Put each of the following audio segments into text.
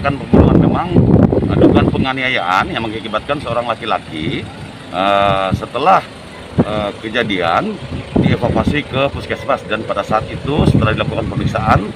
berdasarkan pembunuhan memang dugaan penganiayaan yang mengakibatkan seorang laki-laki setelah kejadian dievakuasi ke puskesmas, dan pada saat itu setelah dilakukan pemeriksaan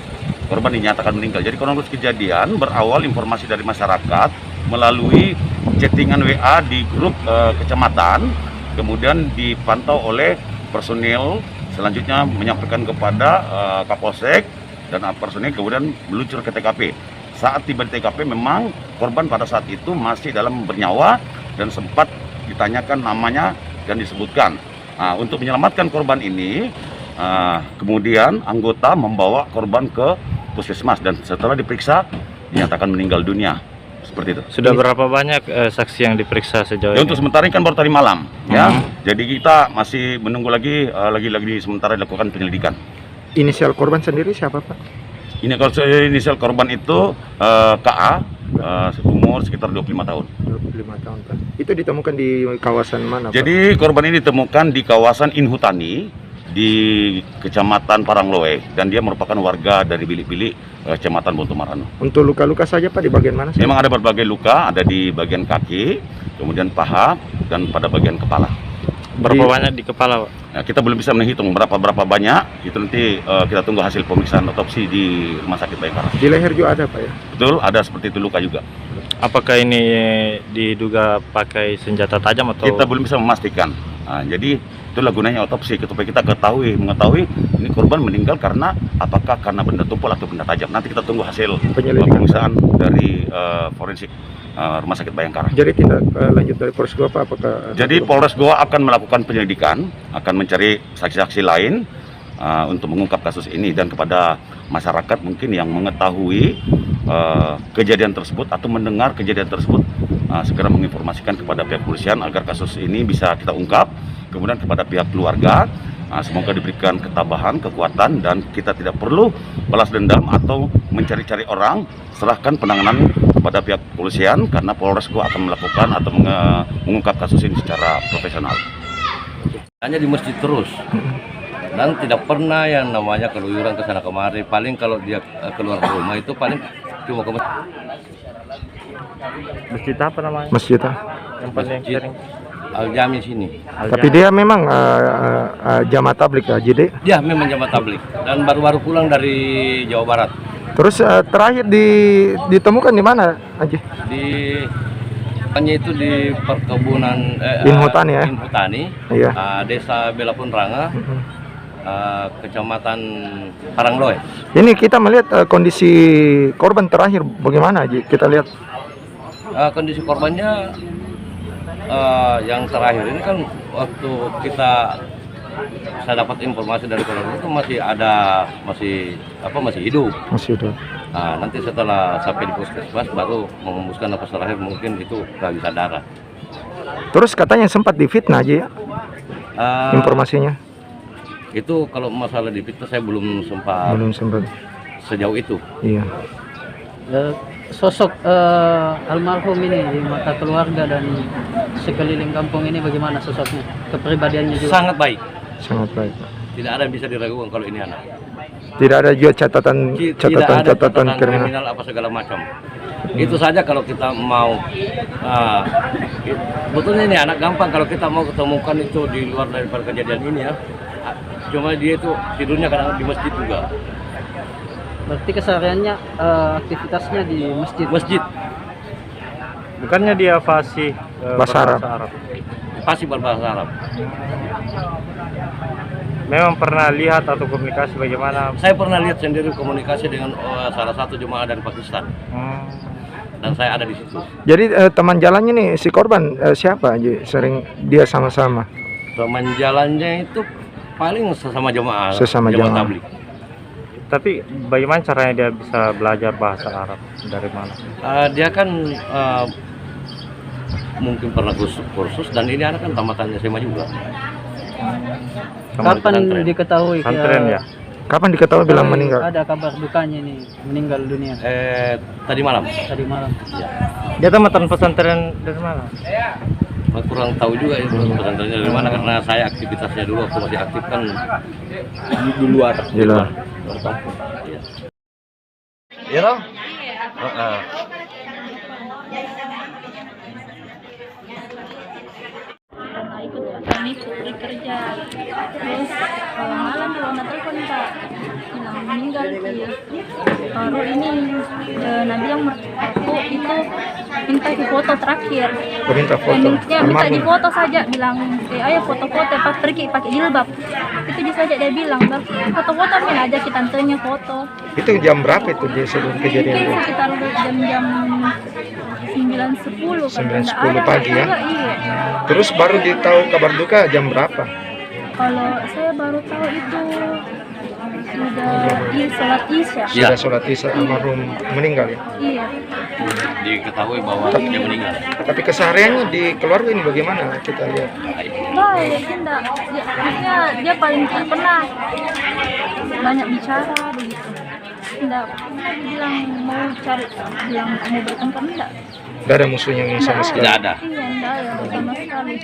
korban dinyatakan meninggal. Jadi kronologis kejadian berawal informasi dari masyarakat melalui chattingan WA di grup kecamatan, kemudian dipantau oleh personil, selanjutnya menyampaikan kepada Kapolsek, dan personil kemudian meluncur ke TKP. Saat tiba di TKP memang korban pada saat itu masih dalam bernyawa dan sempat ditanyakan namanya dan disebutkan. Untuk menyelamatkan korban ini, kemudian anggota membawa korban ke puskesmas dan setelah diperiksa dinyatakan meninggal dunia. Seperti itu. Sudah berapa banyak saksi yang diperiksa sejauh ini? Untuk sementara ini kan baru tadi malam, ya. Jadi kita masih menunggu lagi sementara dilakukan penyelidikan. Inisial korban sendiri siapa, Pak? Ini kalau inisial korban itu KA, umur sekitar 25 tahun. 25 tahun, Pak. Itu ditemukan di kawasan mana, Pak? Jadi korban ini ditemukan di kawasan Inhutani di Kecamatan Parangloe, dan dia merupakan warga dari Bilik-Bilik, Kecamatan Bontomarano. Untuk luka-luka saja, Pak, di bagian mana? Memang ada berbagai luka, ada di bagian kaki, kemudian paha, dan pada bagian kepala. Berapa banyak di kepala, Pak? Nah, kita belum bisa menghitung berapa banyak, itu nanti kita tunggu hasil pemeriksaan otopsi di Rumah Sakit Bayangkara. Di leher juga ada, Pak, ya? Betul, ada seperti itu luka juga. Apakah ini diduga pakai senjata tajam atau? Kita belum bisa memastikan. Jadi itulah gunanya otopsi, supaya kita mengetahui ini korban meninggal karena apakah karena benda tumpul atau benda tajam. Nanti kita tunggu hasil pemeriksaan dari forensik Rumah Sakit Bayangkara. Jadi tindak lanjut dari Polres Goa, Pak, apakah? Jadi Polres Goa akan melakukan penyelidikan, akan mencari saksi-saksi lain untuk mengungkap kasus ini, dan kepada masyarakat mungkin yang mengetahui kejadian tersebut atau mendengar kejadian tersebut segera menginformasikan kepada pihak kepolisian agar kasus ini bisa kita ungkap. Kemudian kepada pihak keluarga, semoga diberikan ketabahan, kekuatan, dan kita tidak perlu balas dendam atau mencari-cari orang. Serahkan penanganan kepada pihak kepolisian karena Polres Goa akan melakukan atau mengungkap kasus ini secara profesional. Hanya di masjid terus, dan tidak pernah yang namanya keluyuran ke sana kemari. Paling kalau dia keluar rumah itu paling cuma ke masjid. Masjid apa namanya? Masjid, Yang paling sering? Al-Jami sini. Tapi dia memang jamaah tablik, ya, jadi? Dia memang jamaah tablik dan baru-baru pulang dari Jawa Barat. Terus terakhir ditemukan di mana, Haji? Hanya itu di perkebunan Inhutani, ya? Inhutani, Iya. Desa Belapunranga, Kecamatan Parangloe. Ini kita melihat kondisi korban terakhir bagaimana, Haji? Kita lihat Kondisi korbannya yang terakhir ini kan waktu saya dapat informasi dari keluarga itu masih hidup. masih ada. Nanti setelah sampai di puskesmas baru mengembuskan nafas terakhir, mungkin itu kehabisan darah. Terus katanya sempat difitnah, Haji, ya? Informasinya Itu kalau masalah difitnah saya belum sempat sejauh itu. Iya. Sosok almarhum ini di mata keluarga dan sekeliling kampung ini bagaimana sosoknya? Kepribadiannya juga Sangat baik. Sangat baik. Tidak ada yang bisa diragukan kalau ini anak. Tidak ada juga catatan kriminal apa segala macam. Itu saja kalau kita mau. Betulnya ini anak gampang kalau kita mau ketemukan itu di luar daripada kejadian ini, ya. Cuma dia itu tidurnya kadang di masjid juga. berarti kesehariannya aktivitasnya di masjid. Bukannya dia fasih bahasa Arab? Fasih berbahasa Arab. Memang pernah lihat atau komunikasi bagaimana? Saya pernah lihat sendiri komunikasi dengan salah satu jemaah dari Pakistan. Dan saya ada di situ. Jadi teman jalannya nih si korban siapa aja sering dia sama-sama? Teman jalannya itu paling sesama jemaah. Sesama jemaah tablik. Tapi bagaimana caranya dia bisa belajar bahasa Arab? Dari mana? Dia kan mungkin pernah kursus, dan ini anak kan tamatannya SMA juga. Kapan diketahui? Pesantren, ya? Kapan diketahui bilang meninggal? Ada kabar dukanya ini meninggal dunia. Tadi malam. Tadi malam. Ya. Dia tamatan pesantren dari mana? Kurang tahu juga itu pesantrennya dari mana, karena saya aktivitasnya dulu waktu masih aktif kan di luar. Di luar. Iya. Iya. Karena ikut kami pergi kerja, terus malam kalau nggak telepon Kak bilang meninggal sih. Baru ini Nabi yang mertuaku itu minta di foto terakhir. Minta foto. Ya, minta di foto saja, bilang ayo foto-foto pas pergi pakai jilbab. Itu dia saja dia bilang, foto-foto min aja kita tanya foto. Itu jam berapa itu dia sebelum kejadian Mungkin itu? sekitar jam-jam 9.10 9.10 pagi ya? Iya. Terus baru ditahu kabar duka jam berapa? Kalau saya baru tahu itu sudah di sholat isya. Ya. Sudah sholat isya almarhum meninggal ya? Iya. Diketahui bahwa dia meninggal. Tapi kesehariannya di keluarga ini bagaimana kita lihat? Baik, tidak. Ya, maksudnya dia paling tidak pernah banyak bicara begitu. Tidak pernah dibilang mau cari, bilang mau bertengkar, tidak. Tidak ada musuhnya sama sekali. Tidak ada. Iya, tidak ada sama sekali.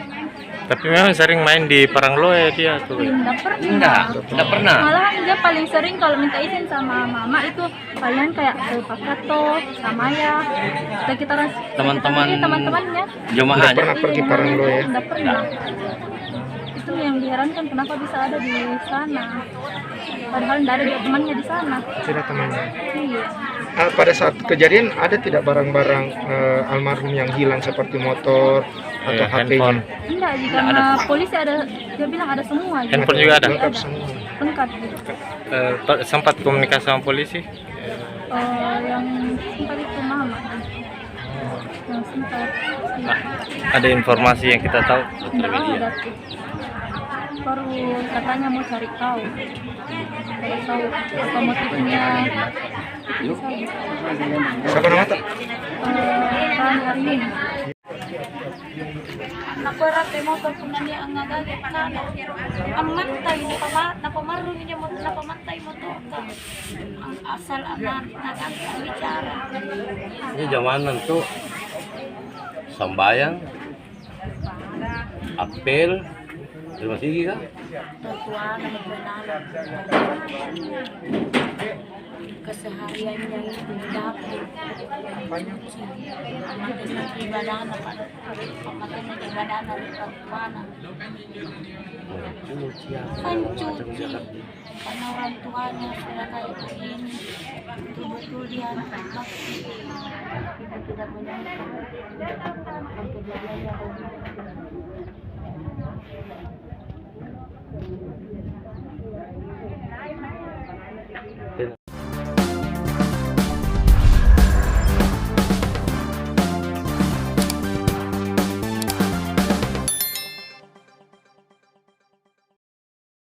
Tapi memang sering main di Parangloe dia tuh. Tidak pernah. Tidak pernah. Malahan dia paling sering kalau minta izin sama mama itu kalian kayak ke Pakato, sama ya, sekitaran teman-temannya. Tidak Jemaahnya. pernah pergi Parangloe ya? Tidak pernah. Itu yang diherankan kenapa bisa ada di sana. Padahal tidak ada juga temannya di sana. Tidak temannya. Iya. Pada saat kejadian ada tidak barang-barang almarhum yang hilang seperti motor atau handphone. HP-nya? Enggak, karena polisi ada, dia bilang ada semua. gitu. Handphone juga ada? Lengkap semua. Lengkap gitu. Sempat komunikasi sama polisi? Yang sempat itu mama. Yang sempat. Ada informasi yang kita tahu? Enggak ada tuh. Baru katanya mau cari tahu. Kalau tahu apa motifnya. Itu saja. Siapa nama tak? Kan hari ini. Naparate motor kunani ang nagagit na amantay napamarong niya mo napamantay motor ka ang asal anak nagagit bicara. Ini zamanan tuh sambayang, apel, terima kasih kah? Tuan kesehariannya itu dapur amatnya ibadana pada amatnya ibadana di mana pencuci karena orang tuanya sudah kayak begini betul-betul dia anak bakti ibu tidak menyangka kejadiannya begitu.